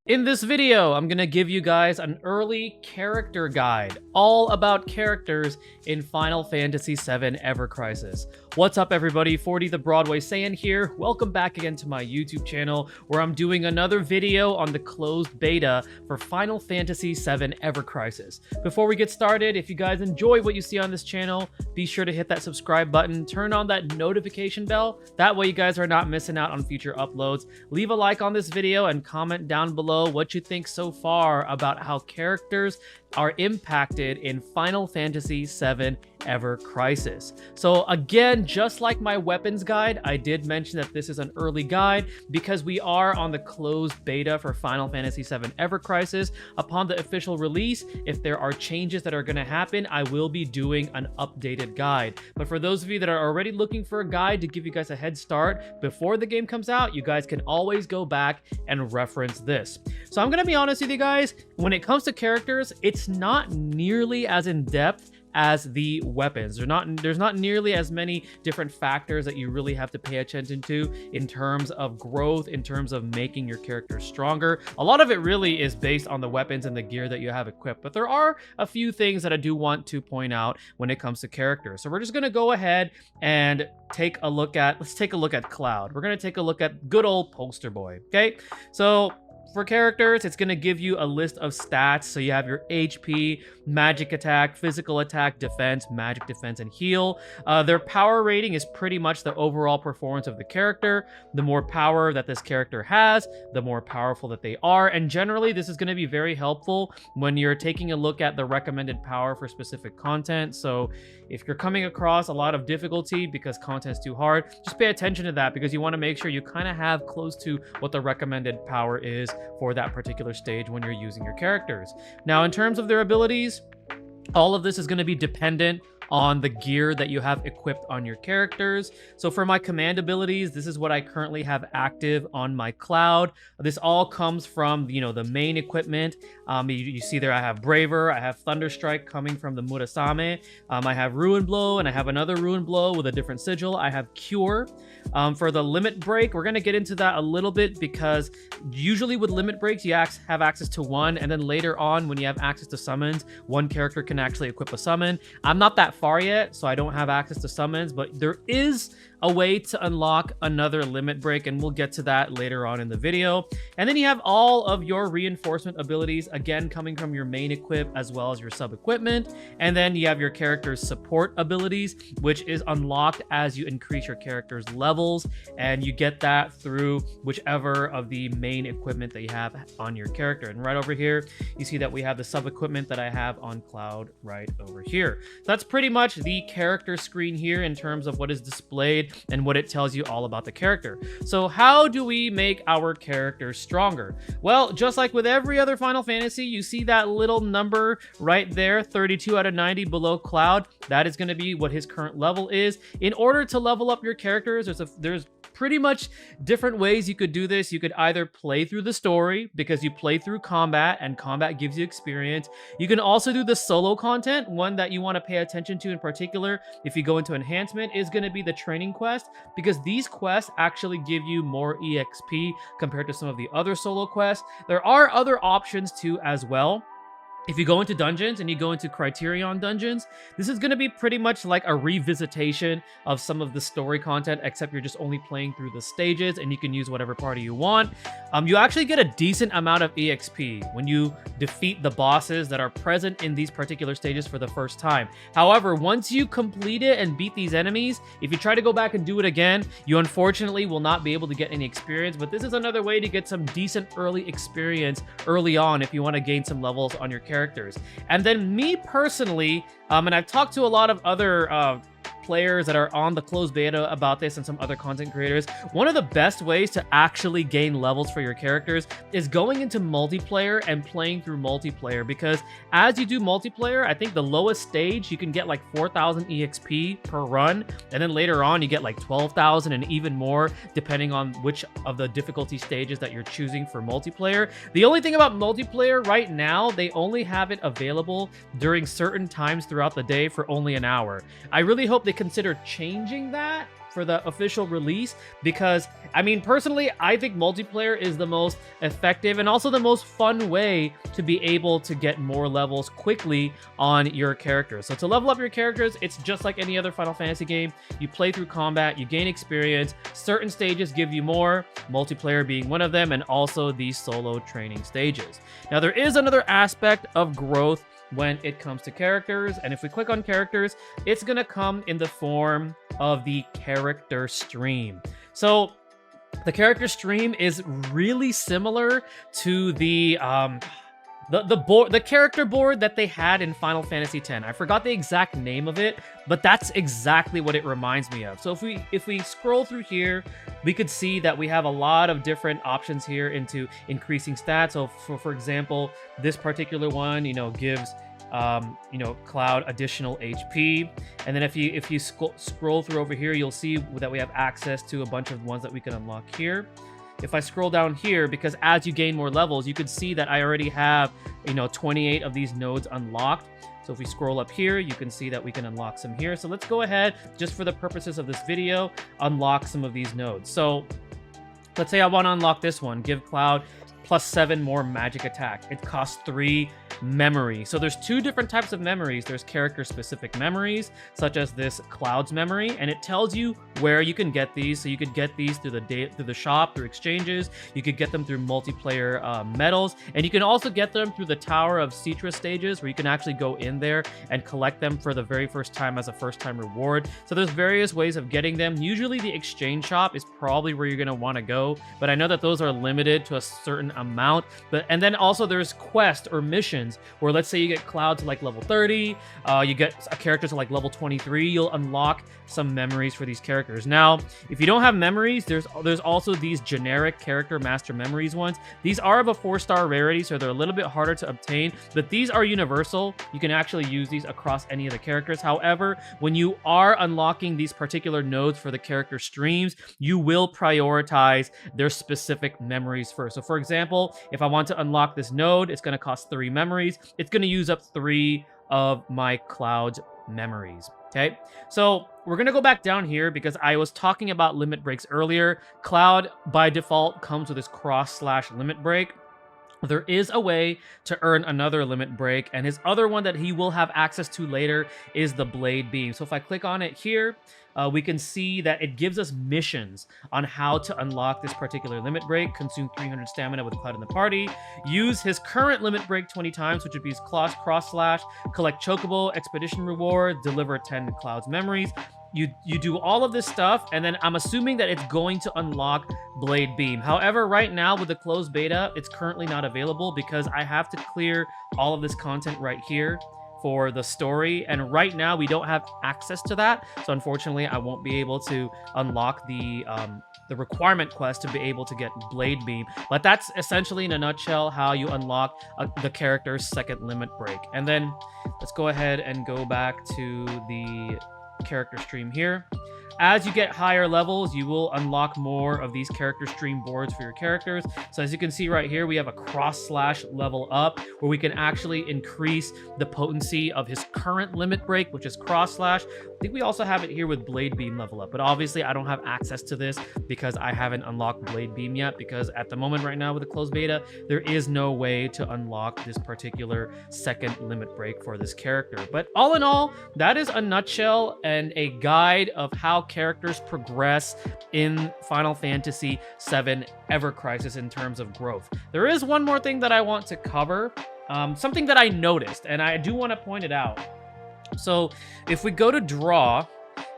In this video, I'm gonna give you guys an early character guide, all about characters in Final Fantasy VII Ever Crisis. What's up everybody, 40 the Broadway Saiyan here. Welcome back again to my YouTube channel, where I'm doing another video on the closed beta for Final Fantasy VII Ever Crisis. Before we get started, if you guys enjoy what you see on this channel, be sure to hit that subscribe button, turn on that notification bell, that way you guys are not missing out on future uploads. Leave a like on this video and comment down below what you think so far about how characters are impacted in Final Fantasy VII Ever Crisis. So again, just like my weapons guide, I did mention that this is an early guide because we are on the closed beta for Final Fantasy VII Ever Crisis. Upon the official release, if there are changes that are going to happen, I will be doing an updated guide. But for those of you that are already looking for a guide to give you guys a head start before the game comes out, you guys can always go back and reference this. So I'm going to be honest with you guys, when it comes to characters, it's not nearly as in-depth as the weapons. There's not nearly as many different factors that you really have to pay attention to in terms of growth, in terms of making your character stronger. A lot of it really is based on the weapons and the gear that you have equipped, but there are a few things that I do want to point out when it comes to characters. So we're just going to go ahead and let's take a look at Cloud. We're going to take a look at good old Poster Boy. Okay, so for characters, it's going to give you a list of stats. So you have your HP, magic attack, physical attack, defense, magic defense, and heal. Their power rating is pretty much the overall performance of the character. The more power that this character has, the more powerful that they are. And generally, this is going to be very helpful when you're taking a look at the recommended power for specific content. So if you're coming across a lot of difficulty because content's too hard, just pay attention to that because you want to make sure you kind of have close to what the recommended power is for that particular stage when you're using your characters. Now, in terms of their abilities, all of this is going to be dependent on the gear that you have equipped on your characters. So for my command abilities, this is what I currently have active on my Cloud. This all comes from, the main equipment. You see there I have Braver, I have Thunderstrike coming from the Murasame. I have Ruin Blow, and I have another Ruin Blow with a different sigil. I have Cure. For the Limit Break, we're going to get into that a little bit because usually with Limit Breaks, you have access to one, and then later on when you have access to summons, one character can actually equip a summon. I'm not that far yet, so I don't have access to summons, but there is a way to unlock another Limit Break, and we'll get to that later on in the video. And then you have all of your reinforcement abilities, again coming from your main equip as well as your sub equipment. And then you have your character's support abilities, which is unlocked as you increase your character's levels, and you get that through whichever of the main equipment that you have on your character. And right over here, you see that we have the sub equipment that I have on Cloud right over here. So that's pretty much the character screen here in terms of what is displayed and what it tells you all about the character. So how do we make our character stronger? Well, just like with every other Final Fantasy, you see that little number right there, 32 out of 90 below Cloud. That is going to be what his current level is. In order to level up your characters, there's pretty much different ways you could do this. You could either play through the story because you play through combat and combat gives you experience. You can also do the solo content. One that you want to pay attention to in particular if you go into enhancement is going to be the training quest, because these quests actually give you more EXP compared to some of the other solo quests. There are other options too as well. If you go into dungeons and you go into Criterion dungeons, this is going to be pretty much like a revisitation of some of the story content, except you're just only playing through the stages and you can use whatever party you want. You actually get a decent amount of EXP when you defeat the bosses that are present in these particular stages for the first time. However, once you complete it and beat these enemies, if you try to go back and do it again, you unfortunately will not be able to get any experience, but this is another way to get some decent early experience early on if you want to gain some levels on your characters. And then me personally, and I've talked to a lot of other players that are on the closed beta about this and some other content creators, one of the best ways to actually gain levels for your characters is going into multiplayer and playing through multiplayer, because as you do multiplayer, I think the lowest stage you can get like 4,000 EXP per run, and then later on you get like 12,000 and even more depending on which of the difficulty stages that you're choosing for multiplayer. The only thing about multiplayer right now, they only have it available during certain times throughout the day for only an hour. I really hope they consider changing that for the official release, because I mean, personally, I think multiplayer is the most effective and also the most fun way to be able to get more levels quickly on your characters. So to level up your characters, it's just like any other Final Fantasy game. You play through combat, you gain experience, certain stages give you more, multiplayer being one of them, and also these solo training stages. Now, there is another aspect of growth when it comes to characters, and if we click on characters, it's gonna come in the form of the character stream. So the character stream is really similar to the character board that they had in Final Fantasy X. I forgot the exact name of it, but that's exactly what it reminds me of. So if we scroll through here, we could see that we have a lot of different options here into increasing stats. So for example, this particular one, gives Cloud additional HP. And then if you scroll through over here, you'll see that we have access to a bunch of ones that we can unlock here. If I scroll down here, because as you gain more levels, you could see that I already have, 28 of these nodes unlocked. So if we scroll up here, you can see that we can unlock some here. So let's go ahead, just for the purposes of this video, unlock some of these nodes. So let's say I want to unlock this one, give Cloud +7 more magic attack. It costs 3 memory. So there's 2 different types of memories. There's character specific memories, such as this Cloud's memory, and it tells you where you can get these. So you could get these through the shop, through exchanges. You could get them through multiplayer medals, and you can also get them through the Tower of Citra stages, where you can actually go in there and collect them for the very first time as a first-time reward. So there's various ways of getting them. Usually the exchange shop is probably where you're going to want to go, but I know that those are limited to a certain amount. And then also there's quest or missions where, let's say you get Cloud to like level 30, you get a character to like level 23, you'll unlock some memories for these characters. Now, if you don't have memories, there's also these generic character master memories ones. These are of a 4-star rarity, so they're a little bit harder to obtain, but these are universal. You can actually use these across any of the characters. However, when you are unlocking these particular nodes for the character streams, you will prioritize their specific memories first. So for example, if I want to unlock this node, it's going to cost 3 memories. It's going to use up 3 of my Cloud's memories. Okay, so we're going to go back down here because I was talking about limit breaks earlier. Cloud, by default, comes with this cross/limit break. There is a way to earn another limit break, and his other one that he will have access to later is the Blade Beam. So if I click on it here, we can see that it gives us missions on how to unlock this particular limit break. Consume 300 stamina with Cloud in the party. Use his current limit break 20 times, which would be his cross/. Collect Chocobo, Expedition Reward, deliver 10 Cloud's memories. You do all of this stuff, and then I'm assuming that it's going to unlock Blade Beam. However, right now with the closed beta, it's currently not available because I have to clear all of this content right here for the story, and right now we don't have access to that. So unfortunately, I won't be able to unlock the requirement quest to be able to get Blade Beam. But that's essentially, in a nutshell, how you unlock the character's second limit break. And then let's go ahead and go back to the character stream here. As you get higher levels, you will unlock more of these character stream boards for your characters. So as you can see right here, we have a cross/level up where we can actually increase the potency of his current limit break, which is cross/. I think we also have it here with Blade Beam level up, but obviously I don't have access to this because I haven't unlocked Blade Beam yet, because at the moment right now with the closed beta, there is no way to unlock this particular second limit break for this character. But all in all, that is a nutshell and a guide of how characters progress in Final Fantasy VII Ever Crisis in terms of growth. There is one more thing that I want to cover, something that I noticed, and I do want to point it out. So if we go to draw,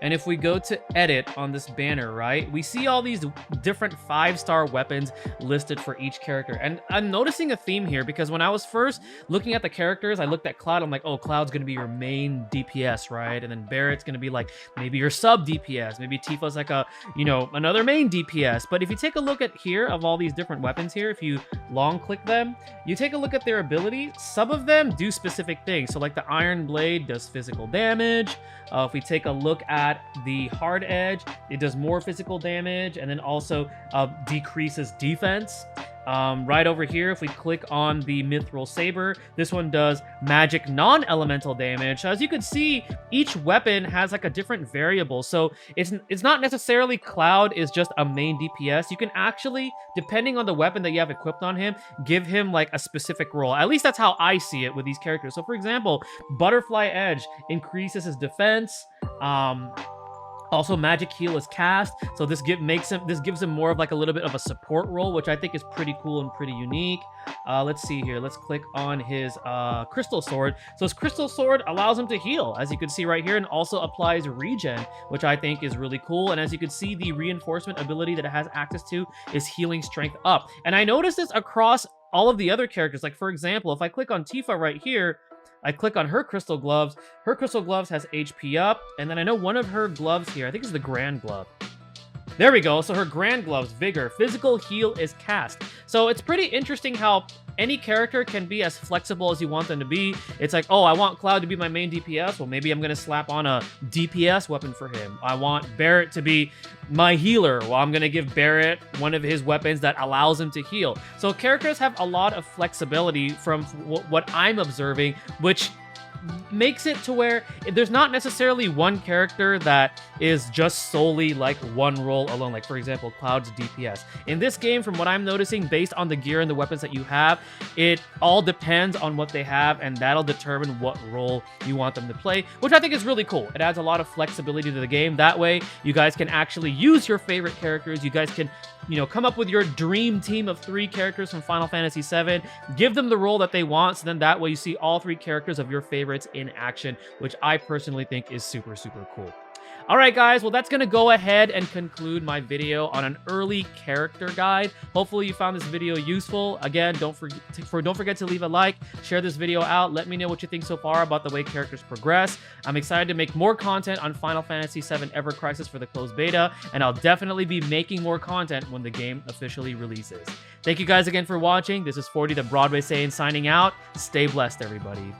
and if we go to edit on this banner, right, we see all these different 5-star weapons listed for each character. And I'm noticing a theme here because when I was first looking at the characters, I looked at Cloud. I'm like, oh, Cloud's going to be your main DPS, right? And then Barrett's going to be like maybe your sub DPS. Maybe Tifa's like a, another main DPS. But if you take a look at here of all these different weapons here, if you long click them, you take a look at their ability. Some of them do specific things. So like the Iron Blade does physical damage. If we take a look at the Hard Edge, it does more physical damage and then also decreases defense. Right over here, if we click on the Mithril Saber, this one does magic non-elemental damage. So as you can see, each weapon has like a different variable. So it's not necessarily Cloud is just a main DPS. You can actually, depending on the weapon that you have equipped on him, give him like a specific role. At least that's how I see it with these characters. So for example, Butterfly Edge increases his defense. Also, Magic Heal is cast, so this gives him more of like a little bit of a support role, which I think is pretty cool and pretty unique. Let's see here. Let's click on his Crystal Sword. So his Crystal Sword allows him to heal, as you can see right here, and also applies regen, which I think is really cool. And as you can see, the reinforcement ability that it has access to is healing strength up. And I noticed this across all of the other characters. Like, for example, if I click on Tifa right here, I click on her Crystal Gloves. Her Crystal Gloves has HP up, and then I know one of her gloves here, I think it's the Grand Glove. There we go. So her Grand Gloves, Vigor, Physical Heal is cast. So it's pretty interesting how any character can be as flexible as you want them to be. It's like, oh, I want Cloud to be my main DPS. Well, maybe I'm going to slap on a DPS weapon for him. I want Barrett to be my healer. Well, I'm going to give Barrett one of his weapons that allows him to heal. So characters have a lot of flexibility from what I'm observing, which makes it to where there's not necessarily one character that is just solely like one role alone. Like, for example, Cloud's DPS. In this game, from what I'm noticing, based on the gear and the weapons that you have, it all depends on what they have, and that'll determine what role you want them to play, which I think is really cool. It adds a lot of flexibility to the game. That way, you guys can actually use your favorite characters. You guys can, you know, come up with your dream team of 3 characters from Final Fantasy VII, give them the role that they want, so then that way you see all 3 characters of your favorites in action, which I personally think is super, super cool. All right, guys, well, that's going to go ahead and conclude my video on an early character guide. Hopefully you found this video useful. Again, don't forget to leave a like, share this video out. Let me know what you think so far about the way characters progress. I'm excited to make more content on Final Fantasy VII Ever Crisis for the closed beta, and I'll definitely be making more content when the game officially releases. Thank you guys again for watching. This is 40 the Broadway Saiyan signing out. Stay blessed, everybody.